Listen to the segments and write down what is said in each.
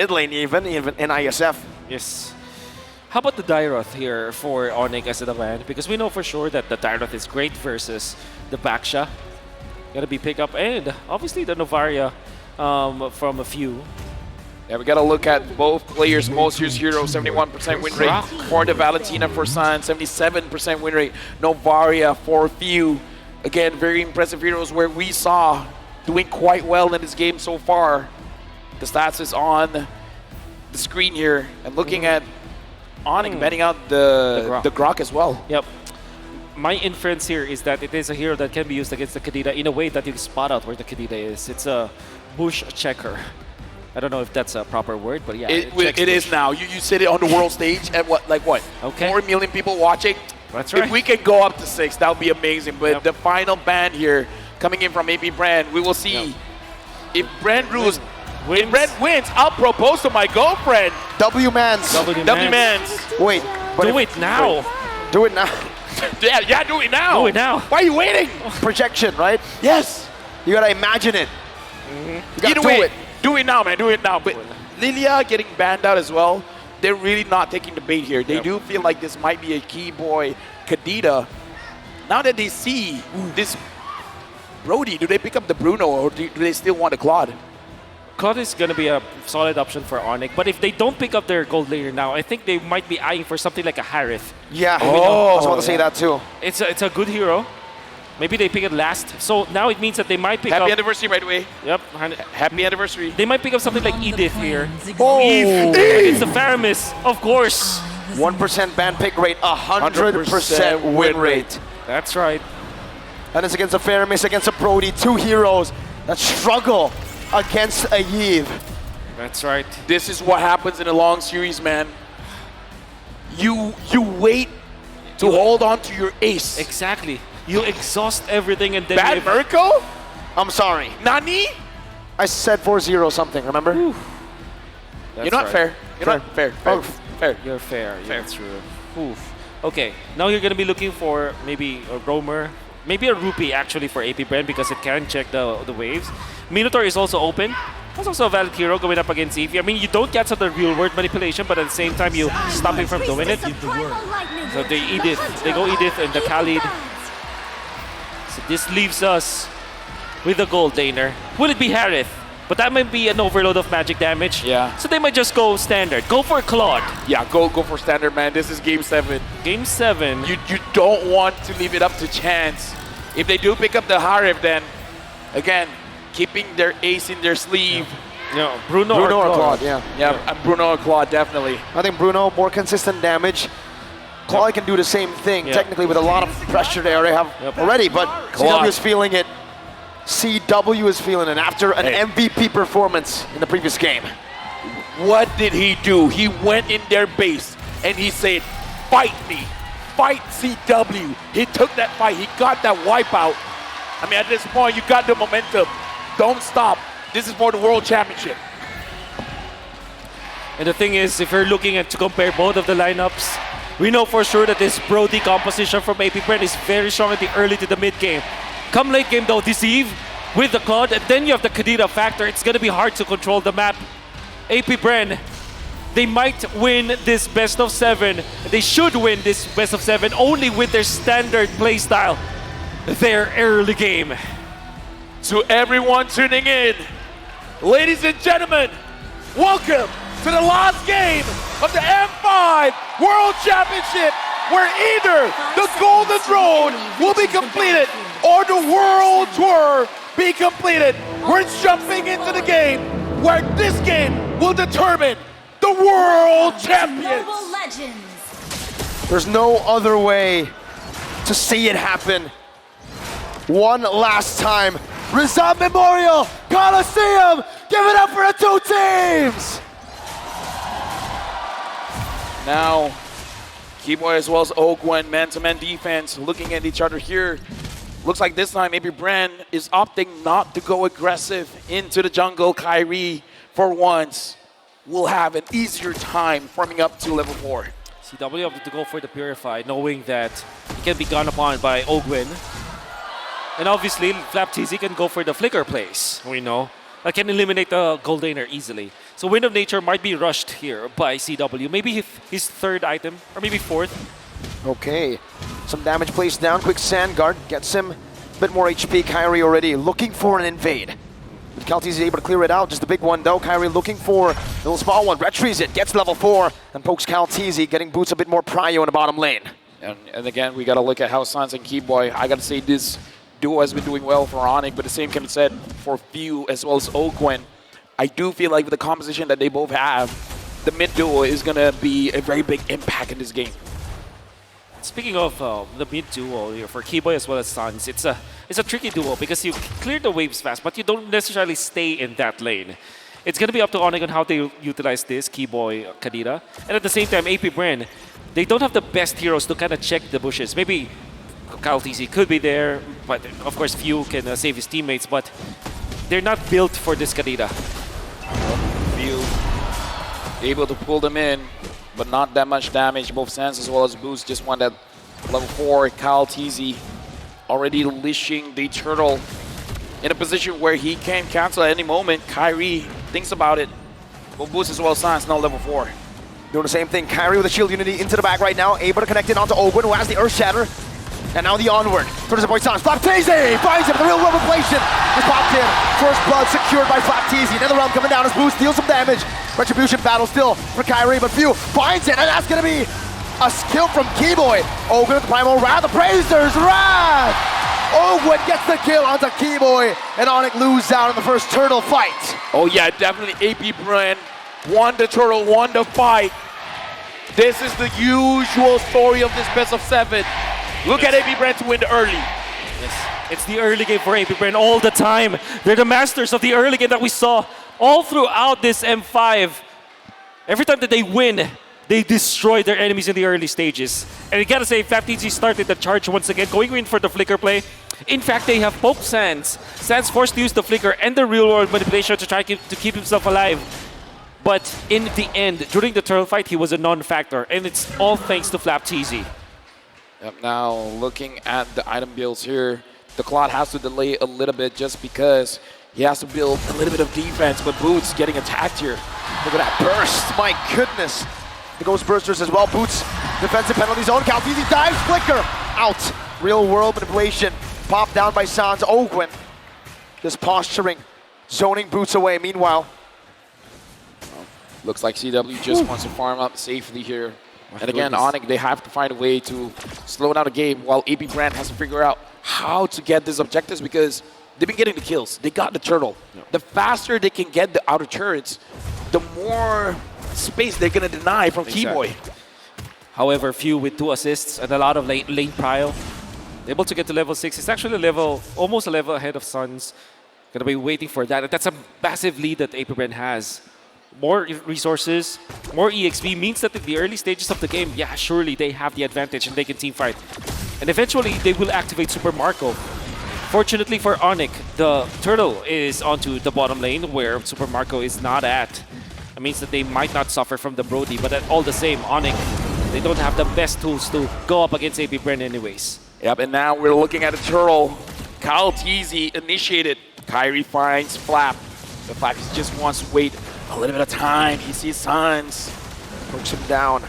Mid lane even in ISF. Yes. How about the Dairoth here for ONIC as the man? Because we know for sure that the Dairoth is great versus the Baksha. Gotta be pick up, and obviously the Novaria from a few. Yeah, we gotta look at both players' most used hero, 71% win rate for the Valentina for Sun, 77% win rate. Novaria for few. Again, very impressive heroes where we saw doing quite well in this game so far. The stats is on the screen here, and looking at ONIC betting out the Grok as well. Yep. My inference here is that it is a hero that can be used against the Kadita in a way that you spot out where the Kadita is. It's a bush checker. I don't know if that's a proper word, but yeah. It is now. You sit it on the world stage at what? 4 million people watching? That's right. If we can go up to 6, that would be amazing. But the final ban here, coming in from AP Brand, we will see if Brand rules. If Brand wins, I'll propose to my girlfriend. W-Mans. W-Mans. Wait. Do it now. Wait. Do it now. Yeah, do it now. Do it now. Why are you waiting? Projection, right? Yes. You gotta imagine it. You gotta do it. Do it now, man. Do it now. But Lilia getting banned out as well. They're really not taking the bait here. They do feel like this might be a key boy, Kadita. Now that they see this Brody, do they pick up the Bruno or do they still want the Claude? Claude is going to be a solid option for ONIC, but if they don't pick up their gold layer now, I think they might be eyeing for something like a Harith. Yeah, I was about to say that too. It's a good hero. Maybe they pick it last. So now it means that they might pick up... Happy anniversary, by the way. Yep. Happy anniversary. They might pick up something like Edith here. Oh! It's the Faramis, of course. 1% ban pick rate, 100% win rate. That's right. And it's against a Faramis, against a Brody, two heroes that struggle against a Yves. That's right. This is what happens in a long series, man. You wait to hold on to your ace. Exactly. You exhaust everything and then... Bad Mirko? I'm sorry. Nani? I said 4-0 something, remember? You're not fair. You're not fair. Fair. You're fair. Yeah, that's true. Oof. Okay, now you're going to be looking for maybe a roamer, maybe a rupee actually for AP Brand because it can check the waves. Minotaur is also open. That's also a valid hero going up against Eevee. I mean, you don't get some of the real world manipulation, but at the same time, you stop him from doing it. So they Edith. They go Edith and the Khalid. So this leaves us with the gold laner. Will it be Harith? But that might be an overload of magic damage. Yeah. So they might just go standard. Go for Claude. Yeah, go for standard, man. This is game 7. Game 7. You don't want to leave it up to chance. If they do pick up the Harith, then again, keeping their ace in their sleeve. No, Bruno or Claude. Yeah, Bruno or Claude, definitely. I think Bruno, more consistent damage. Claude can do the same thing, technically, with a lot of pressure they already have already, but CW is feeling it. CW is feeling it after an MVP performance in the previous game. What did he do? He went in their base and he said, fight me, fight CW. He took that fight, he got that wipeout. I mean, at this point, you got the momentum. Don't stop. This is for the World Championship. And the thing is, if you're looking at to compare both of the lineups, we know for sure that this Brody composition from AP Brand is very strong at the early to the mid game. Come late game though, this Eve with the Claude, and then you have the Kadita factor, it's going to be hard to control the map. AP Brand, they might win this best of 7. They should win this best of 7 only with their standard playstyle, their early game. To everyone tuning in, ladies and gentlemen, welcome to the last game of the M5 World Championship, where either the Golden Throne will be completed or the World Tour be completed. We're jumping into the game where this game will determine the World Champions. There's no other way to see it happen. One last time. Rizal Memorial Coliseum! Give it up for the two teams! Now, Keyboy as well as Ogwen, man-to-man defense, looking at each other here. Looks like this time maybe Brand is opting not to go aggressive into the jungle. Kyrie, for once, will have an easier time farming up to level 4. CW opted to go for the Purify, knowing that he can be gone upon by Ogwen. And obviously, Flap TZ can go for the Flicker plays. We know that can eliminate the Gold Laner easily. So Wind of Nature might be rushed here by CW. Maybe his third item, or maybe fourth. Okay, some damage placed down. Quick Sand Guard gets him a bit more HP. Kyrie already looking for an invade. But Calteezy is able to clear it out. Just a big one though. Kyrie looking for a little small one. Retrieves it, gets level 4, and pokes Calteezy, getting Boots a bit more prio in the bottom lane. And again, we got to look at how Sans and Keyboy, I got to say this duo has been doing well for ONIC, but the same can be said for Few as well as Oquen. I do feel like with the composition that they both have, the mid duo is going to be a very big impact in this game. Speaking of the mid duo here for Keyboy as well as Sans, it's a tricky duo because you clear the waves fast, but you don't necessarily stay in that lane. It's going to be up to ONIC on how they utilize this, Keyboy, Kadira. And at the same time, APBR, they don't have the best heroes to kind of check the bushes. Maybe Calteezy could be there, but of course Few can save his teammates, but they're not built for this Kadira. Few able to pull them in, but not that much damage. Both Sans as well as Boost just won that level 4. Calteezy already leashing the turtle in a position where he can cancel at any moment. Kyrie thinks about it. Both Boost as well as Sans now level 4. Doing the same thing. Kyrie with the shield unity into the back right now. Able to connect it onto Ogun, who has the Earth Shatter. And now the onward. Towards the boy Sans. Flapteezy finds him. The real world revelation is popped in. First blood secured by Flapteezy. Another round coming down as Boost deals some damage. Retribution battle still for Kyrie, but Few finds it. And that's going to be a skill from Keyboy. Ogun with the Primal Wrath. The Praisers Wrath. Ogun gets the kill onto Keyboy. And ONIC lose out in the first turtle fight. Oh yeah, definitely APBR won the turtle, won the fight. This is the usual story of this best of 7. Look at APBR to win the early. Yes, it's the early game for APBR all the time. They're the masters of the early game that we saw all throughout this M5. Every time that they win, they destroy their enemies in the early stages. And you gotta say, Flapteezy started the charge once again, going in for the flicker play. In fact, they have poked Sans. Sans forced to use the flicker and the real world manipulation to try to keep himself alive. But in the end, during the turtle fight, he was a non-factor, and it's all thanks to Flapteezy. Yep, now looking at the item builds here, the Claude has to delay a little bit just because he has to build a little bit of defense, but Boots getting attacked here. Look at that burst, my goodness. The Ghost Bursters as well. Boots, defensive penalty zone. Calteezy dives, flicker, out. Real world manipulation, popped down by Sans. Ogun just posturing, zoning Boots away. Meanwhile, looks like CW just wants to farm up safely here. And again, ONIC, they have to find a way to slow down the game while APBR has to figure out how to get these objectives because they've been getting the kills. They got the turtle. The faster they can get the outer turrets, the more space they're going to deny from Keyboy. However, Few with 2 assists and a lot of lane prio, able to get to level 6. It's actually almost a level ahead of Suns. Gonna be waiting for that. That's a massive lead that APBR has. More resources, more EXP means that in the early stages of the game, yeah, surely they have the advantage and they can teamfight. And eventually, they will activate Super Marco. Fortunately for ONIC, the turtle is onto the bottom lane where Super Marco is not at. It means that they might not suffer from the Brody, but at all the same, ONIC, they don't have the best tools to go up against APBR anyways. Yep, and now we're looking at a turtle. Calteezy initiated. Kyrie finds Flap. The Flap just wants to wait a little bit of time. He sees Sans. pokes him down.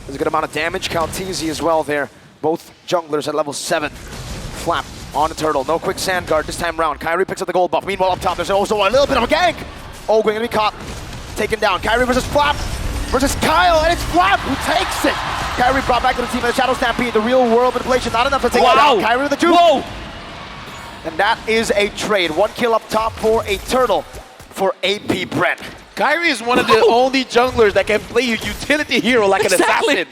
There's a good amount of damage. Calteezy as well there. Both junglers at level 7. Flap on the turtle. No quick sand guard this time round. Kyrie picks up the gold buff. Meanwhile, up top, there's also a little bit of a gank. Oh, going to be caught. Taken down. Kyrie versus Flap versus Kyle, and it's Flap who takes it. Kyrie brought back to the team in the Shadow Stampede. The real world manipulation, not enough to take it down. Kyrie with the 2. Whoa! And that is a trade. 1 kill up top for a turtle for APBR. Kyrie is one of the only junglers that can play a utility hero like an assassin.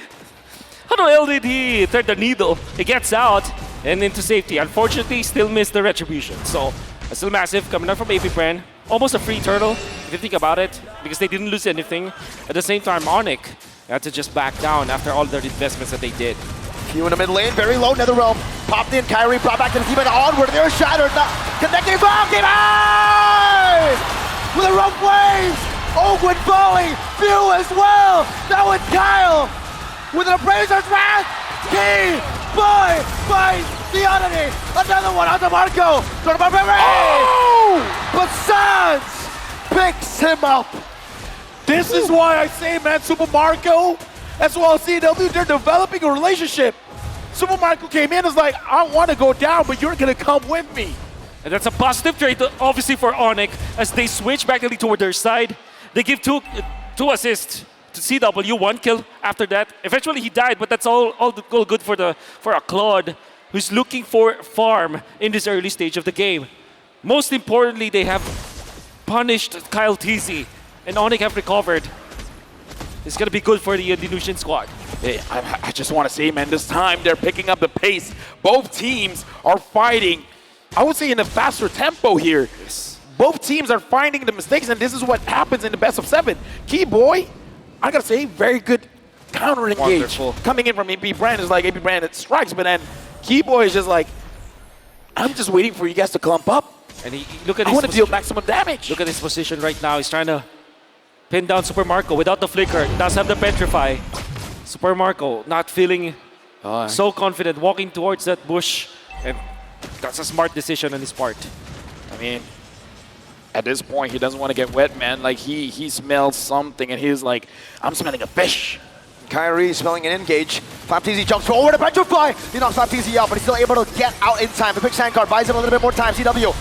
How the hell did he thread the needle? He gets out and into safety. Unfortunately, still missed the retribution. So, still massive coming out from APBR. Almost a free turtle, if you think about it, because they didn't lose anything. At the same time, ONIC had to just back down after all the investments that they did. Few in the mid lane, very low, Netherrealm. Popped in, Kyrie brought back to the team and onward. They're shattered. Connecting bomb, game high! With a rough wave! Ogun falling, Few as well! Now it's Kyle! With an Appraiser's Wrath! Key! Boy! Finds the oddity! Another one on the Marco! Oh! But Sans picks him up! This is why I say, man, Super Marco, as well as CW, they're developing a relationship. Super Marco came in and was like, I want to go down, but you're going to come with me. And that's a positive trait, obviously, for ONIC as they switch back toward their side. They give two assists to CW, 1 kill after that. Eventually, he died, but that's all good for a Claude who's looking for farm in this early stage of the game. Most importantly, they have punished Kyle TZ, and ONIC have recovered. It's going to be good for the Dilution squad. Hey, I just want to say, man, this time they're picking up the pace. Both teams are fighting, I would say, in a faster tempo here. Yes. Both teams are finding the mistakes, and this is what happens in the best of 7. Keyboy, I gotta say, very good counter engage. Wonderful. Coming in from AP Brand is like AP Brand, it strikes, but then Keyboy is just like, I'm just waiting for you guys to clump up. And look at I his want to deal maximum damage. Look at his position right now. He's trying to pin down Super Marco without the flicker. Does have the petrify. Super Marco not feeling so confident, walking towards that bush, and that's a smart decision on his part. I mean, at this point, he doesn't want to get wet, man. Like, he smells something, and he's like, I'm smelling a fish. Kyrie smelling an engage. FlapTZ jumps forward, a petrify. He knocks FlapTZ out, but he's still able to get out in time. The quick sand card buys him a little bit more time. CW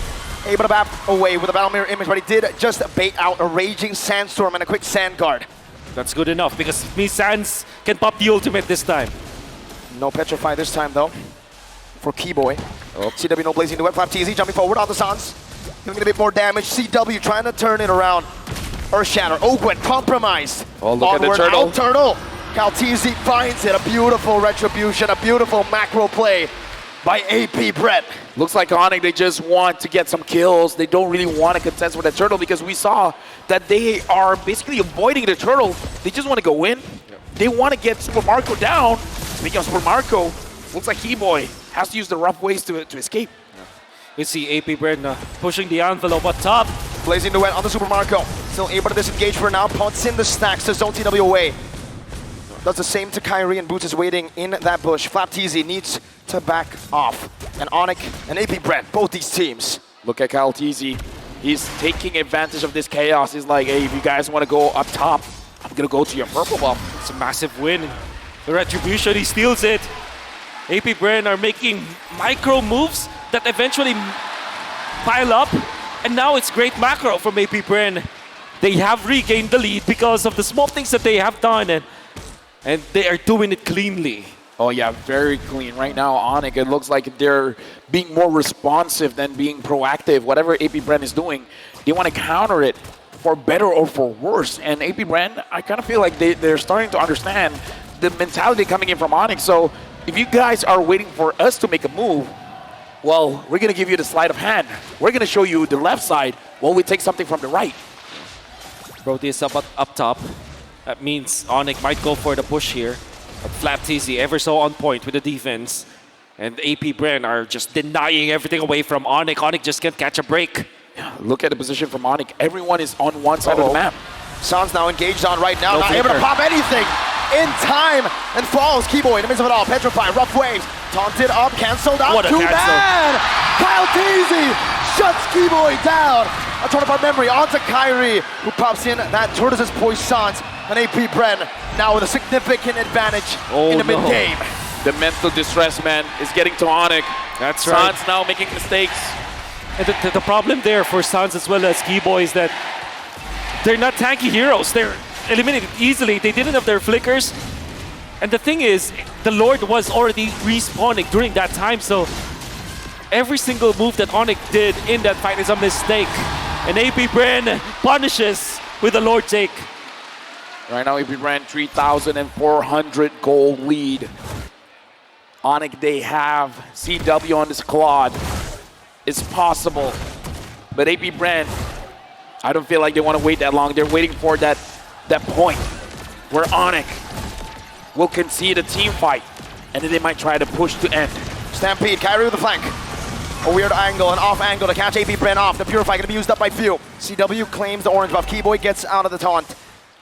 able to bat away with a battle mirror image, but he did just bait out a raging sandstorm and a quick sand guard. That's good enough because Sans can pop the ultimate this time. No petrify this time though for Keyboy. CW no blazing the web. FlapTZ jumping forward on the Sans, giving a bit more damage. CW trying to turn it around. Earthshatter, Ogwen compromised. Oh, look at the turtle. Out turtle. Cal TZ finds it. A beautiful retribution, a beautiful macro play by AP Brett. Looks like ONIC, they just want to get some kills. They don't really want to contest with the turtle because we saw that they are basically avoiding the turtle. They just want to go in. Yep. They want to get Super Marco down. Speaking of Super Marco, looks like Keyboy has to use the rough ways to escape. Yeah. We see AP Brent pushing the envelope up top. Blazing the wet on the Super Marco. Still able to disengage for now. Punts in the stacks to zone TW away. Does the same to Kyrie, and Boots is waiting in that bush. FlapTZ needs to back off. And ONIC and AP Brent, both these teams. Look at Kyle TZ. He's taking advantage of this chaos. He's like, hey, if you guys want to go up top, I'm going to go to your purple buff. It's a massive win. The retribution, he steals it. AP Brent are making micro moves that eventually pile up. And now it's great macro from AP Brent. They have regained the lead because of the small things that they have done. And they are doing it cleanly. Oh yeah, very clean. Right now, ONIC, it looks like they're being more responsive than being proactive. Whatever AP Brand is doing, they want to counter it for better or for worse. And AP Brand, I kind of feel like they're starting to understand the mentality coming in from ONIC. So if you guys are waiting for us to make a move, well, we're going to give you the sleight of hand. We're going to show you the left side while we take something from the right. Brody is up top. That means ONIC might go for the push here. But FlapTZ ever so on point with the defense. And AP Brent are just denying everything away from ONIC. ONIC just can't catch a break. Yeah, look at the position from ONIC. Everyone is on one side of the map. Sans now engaged on right now. No not able to pop anything in time. And falls. Keyboy in the midst of it all. Petrify, rough waves. Taunted up, cancelled out. What a Too cancel. bad. Kyle TZ shuts Keyboy down. A turn of our memory onto Kyrie, who pops in that Tortoise's Poissons. And AP Brent now with a significant advantage in the mid-game. The mental distress, man, is getting to ONIC. That's right. Sans now making mistakes. And the problem there for Sans as well as Keyboy is that they're not tanky heroes. They're eliminated easily. They didn't have their flickers. And the thing is, the Lord was already respawning during that time, so every single move that ONIC did in that fight is a mistake. And AP Brent punishes with the Lord take. Right now, AP Brand 3,400 gold lead. ONIC, they have CW on this Claude. It's possible. But AP Brand, I don't feel like they want to wait that long. They're waiting for that point where ONIC will concede a team fight. And then they might try to push to end. Stampede, Kyrie with the flank. A weird angle, an off angle to catch AP Brent off. The Purify going to be used up by few. CW claims the orange buff. Keyboy gets out of the taunt.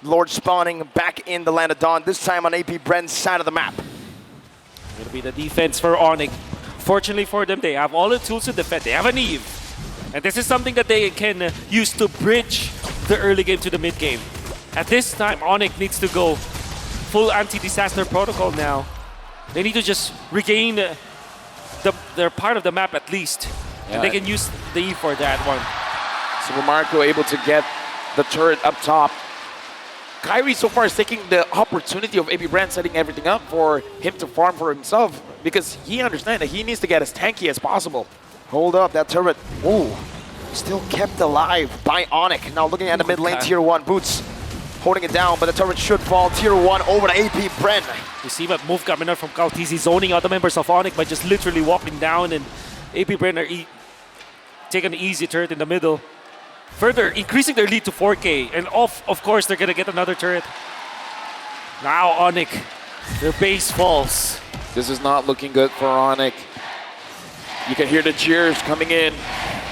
Lord spawning back in the land of Dawn, this time on AP Brent's side of the map. It'll be the defense for ONIC. Fortunately for them, they have all the tools to defend. They have an Eve. And this is something that they can use to bridge the early game to the mid game. At this time, ONIC needs to go full anti-disaster protocol now. They need to just regain their part of the map at least. Yeah. And they can use the E for that one. Super Marco able to get the turret up top. Kyrie so far is taking the opportunity of AP Brand setting everything up for him to farm for himself because he understands that he needs to get as tanky as possible. Hold up, that turret. Ooh, still kept alive by ONIC. Now looking at the mid lane, Tier 1. Boots holding it down, but the turret should fall. Tier 1 over to AP Bren. You see that move coming out from Kautizi, zoning out the members of ONIC by just literally walking down, and AP Bren are taking an easy turret in the middle. Further increasing their lead to 4K, and of course they're gonna get another turret. Now ONIC, their base falls. This is not looking good for ONIC. You can hear the cheers coming in.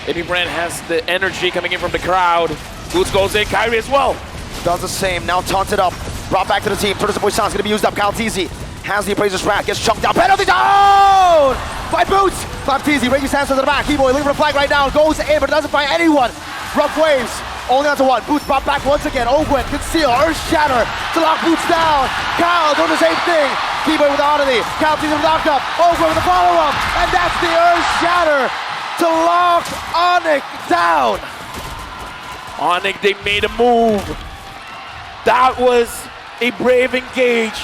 AP Brand has the energy coming in from the crowd. Boots goes in, Kyrie as well. Does the same, now taunted up. Brought back to the team. Turtles Boy Sound's gonna be used up. Kaltizi has the Appraiser's Rat, gets chunked down. Penalty down by Boots. Kaltizi, Reggie Sands to the back. Keyboy looking for a flag right now. Goes in, but doesn't find anyone. Rough waves, only onto one. Boots brought back once again. Ogwen, conceal, Earth Shatter to lock Boots down. Kyle doing the same thing. Keyboy with the oddity. Kaltizi with the knock-up. Ogwen with the follow-up. And that's the Earth Shatter to lock ONIC down. ONIC, they made a move. That was a brave engage.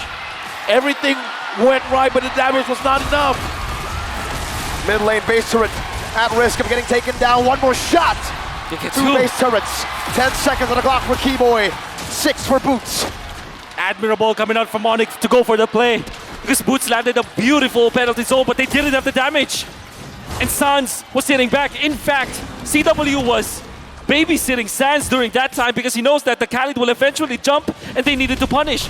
Everything went right, but the damage was not enough. Mid lane base turret at risk of getting taken down. One more shot. Two base turrets. 10 seconds on the clock for Keyboy. 6 for Boots. Admirable coming out from ONIC to go for the play. Because Boots landed a beautiful penalty zone, but they didn't have the damage. And Sans was sitting back. In fact, CW was babysitting Sans during that time because he knows that the Khalid will eventually jump and they needed to punish.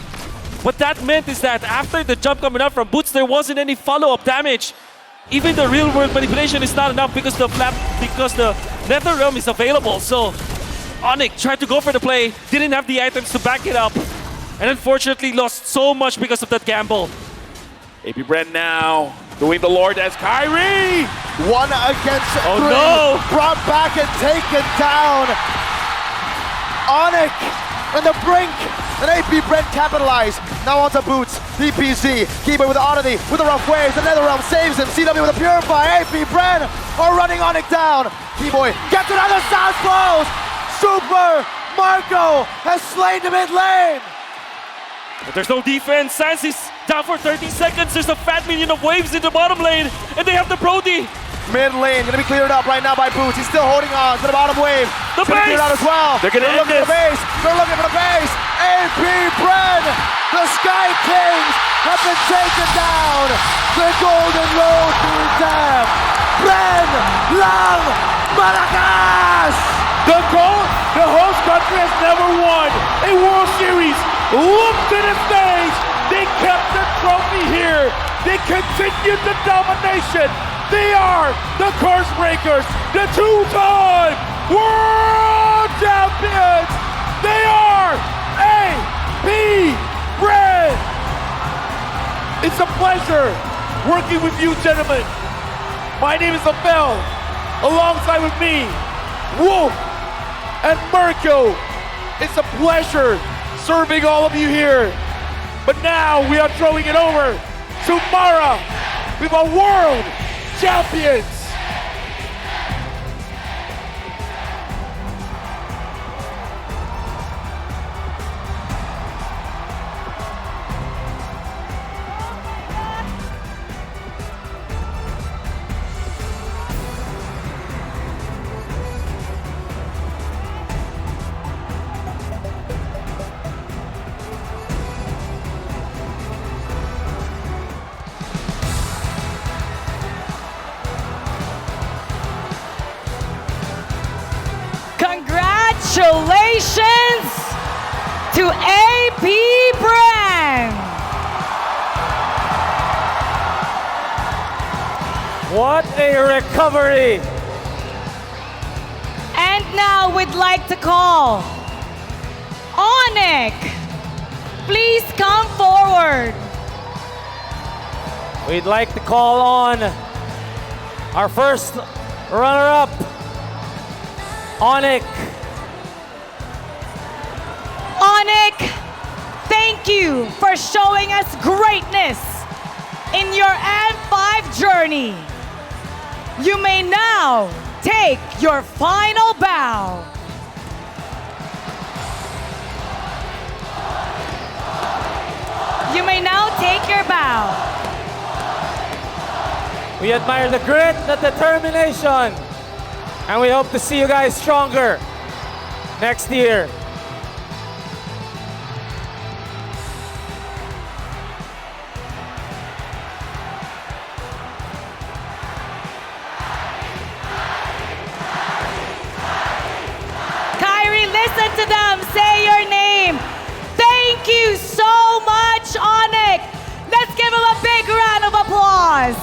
What that meant is that after the jump coming out from Boots, there wasn't any follow-up damage. Even the real-world manipulation is not enough because the Nether Realm is available. So ONIC tried to go for the play, didn't have the items to back it up, and unfortunately lost so much because of that gamble. AP Brand now doing the Lord as Kyrie. 1 against 3. No! Brought back and taken down. ONIC on the brink. And AP Brent capitalized. Now onto Boots. DPZ. Keyboy with the oddity. With the rough waves. The Netherrealm saves him. CW with a purify. AP Brent are running ONIC down. Keyboy gets another South close. Super Marco has slain the mid lane. But there's no defense. Sans is down for 30 seconds. There's a fat minion of waves in the bottom lane. And they have the Brody. Mid lane gonna be cleared up right now by Boots. He's still holding on to the bottom wave. The gonna base! clear out as well. They're gonna end looking for the base. They're looking for the base. AP Bren, the Sky Kings have been taken down. The Golden Road to Dam. Bren, Lang, Maracas. The host country has never won a World Series. Look to the stage. They kept the trophy here. They continued the domination. They are the Curse Breakers, the 2-time World Champions. They are AP Bren. It's a pleasure working with you, gentlemen. My name is Abel, alongside with me, Wolf and Mirko. It's a pleasure serving all of you here. But now we are throwing it over to Mara with a world champions. Congratulations to AP Brand. What a recovery! And now we'd like to call ONIC. Please come forward. We'd like to call on our first runner-up, ONIC. ONIC. thank you for showing us greatness in your M5 journey. You may now take your final bow. You may now take your bow. We admire the grit, the determination, and we hope to see you guys stronger next year. Kyrie, listen to them. Say your name. Thank you so much, ONIC. Let's give him a big round of applause.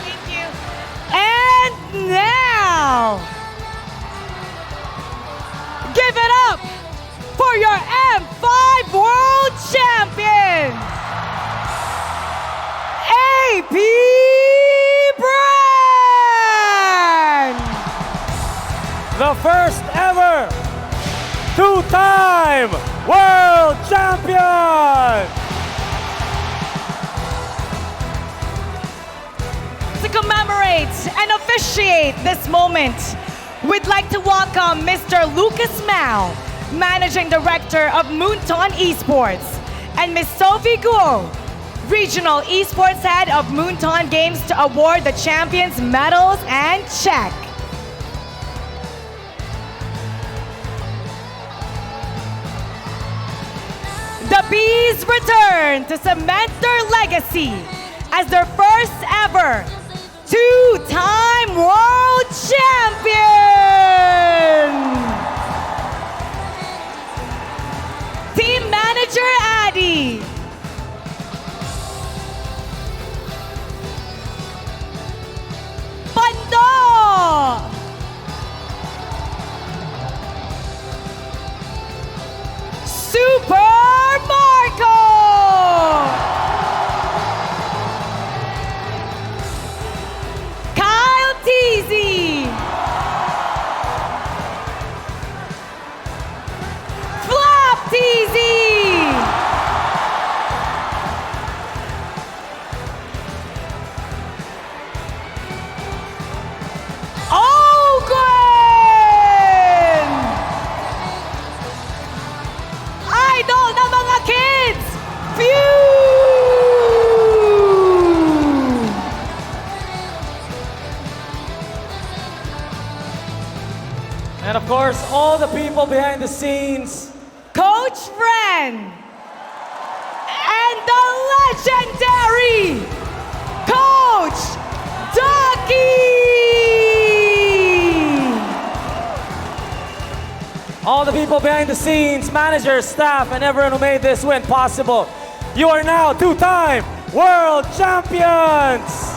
Thank you. And now, give it up for your M5 World Champion, AP Brand. The first ever two-time world champion! To commemorate and officiate this moment, we'd like to welcome Mr. Lucas Mao, Managing Director of Moonton Esports, and Ms. Sophie Guo, Regional Esports Head of Moonton Games, to award the champions medals and check. The Bees return to cement their legacy as their first ever two-time world champion. Team Manager Addy. Pando. Super Marco. Kyle Teasy. Flop Teasy. Ogwen. Idol na mga kids. Phew. And of course, all the people behind the scenes. Coach Fren. And the legendary Coach Ducky. All the people behind the scenes, managers, staff, and everyone who made this win possible. You are now two-time world champions!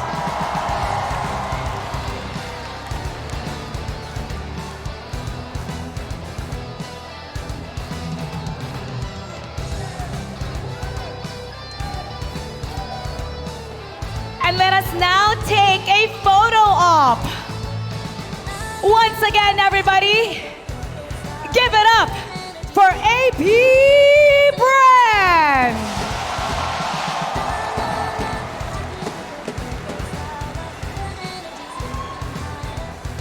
And let us now take a photo op. Once again, everybody, give it up for AP Brand.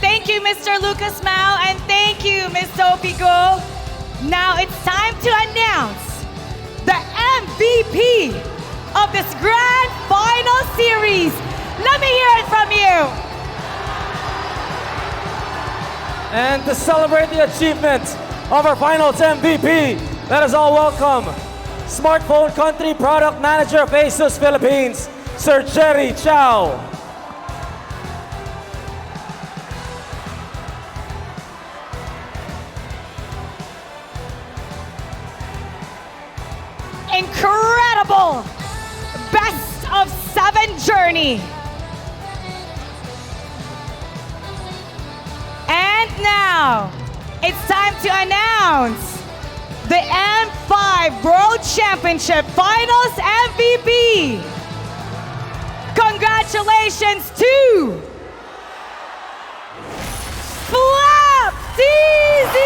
Thank you, Mr. Lucas Mao, and thank you, Ms. Sophie Go. Now it's time to announce the MVP of this grand final series. Let me hear it from you. And to celebrate the achievement of our finals MVP, let us all welcome Smartphone Country Product Manager of ASUS Philippines, Sir Jerry Chow. Incredible best of 7 journey. And now, it's time to announce the M5 World Championship Finals MVP. Congratulations to Flap TZ!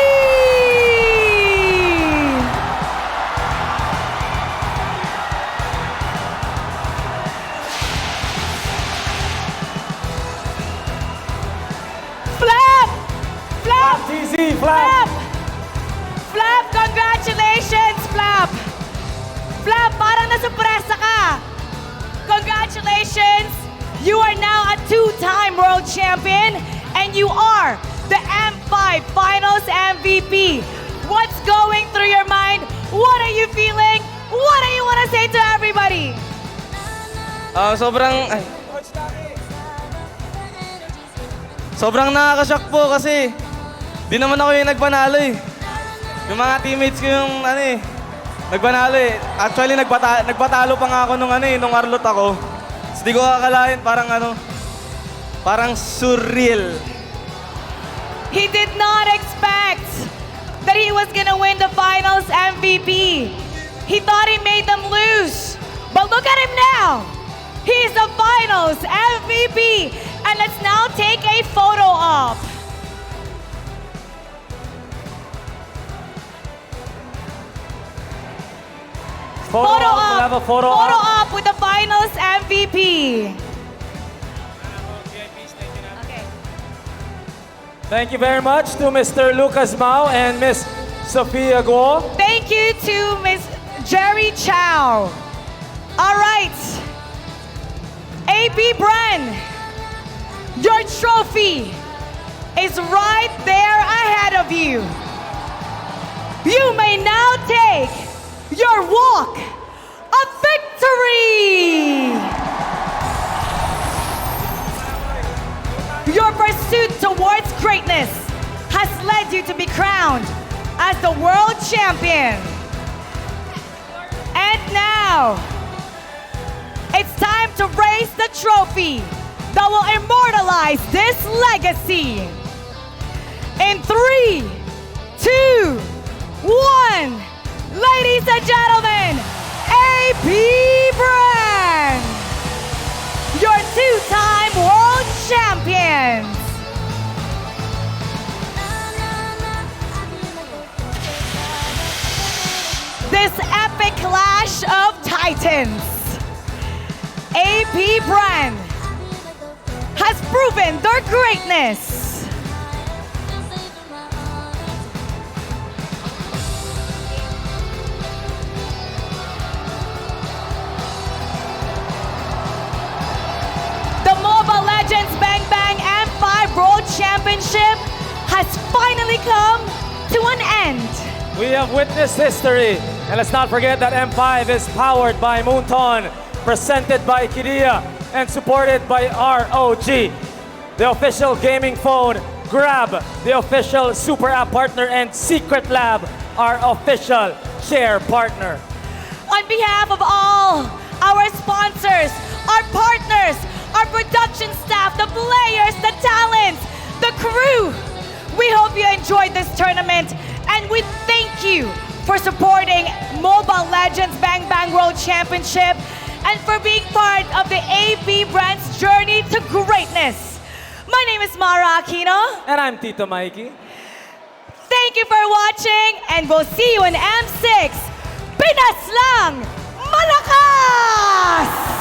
Flap, parang nasupresa ka. Congratulations! You are now a two-time world champion and you are the M5 Finals MVP. What's going through your mind? What are you feeling? What do you want to say to everybody? Sobrang nakakashock po kasi di naman ako yung nagpanalo eh. Yung mga teammates ko yung nagpanalo eh. Actually, nagpatalo pa nga ako nung Arlot ako. So, di ko akalain parang surreal. He did not expect that he was gonna win the finals MVP. He thought he made them lose. But look at him now. He's the finals MVP. And let's now take a photo op. Photo op. We'll have a photo op. Op with the finals MVP. Thank you very much to Mr. Lucas Mao and Miss Sophia Guo. Thank you to Miss Jerry Chow. All right. AP Bren, your trophy is right there ahead of you. You may now take your walk of victory. Your pursuit towards greatness has led you to be crowned as the world champion. And now, it's time to raise the trophy that will immortalize this legacy. In 3, 2, 1, ladies and gentlemen, AP Brand, your two-time world champions. This epic clash of titans, AP Brand has proven their greatness. The Mobile Legends Bang Bang M5 World Championship has finally come to an end. We have witnessed history. And let's not forget that M5 is powered by Moonton, presented by Kidia, and supported by ROG, the official gaming phone, Grab, the official super app partner, and Secret Lab, our official share partner. On behalf of all our sponsors, our partners, our production staff, the players, the talents, the crew, we hope you enjoyed this tournament and we thank you for supporting Mobile Legends Bang Bang World Championship and for being part of the AP Brand's journey to greatness. My name is Mara Aquino. And I'm Tito Mikey. Thank you for watching and we'll see you in M6. Pinas lang! Malakas!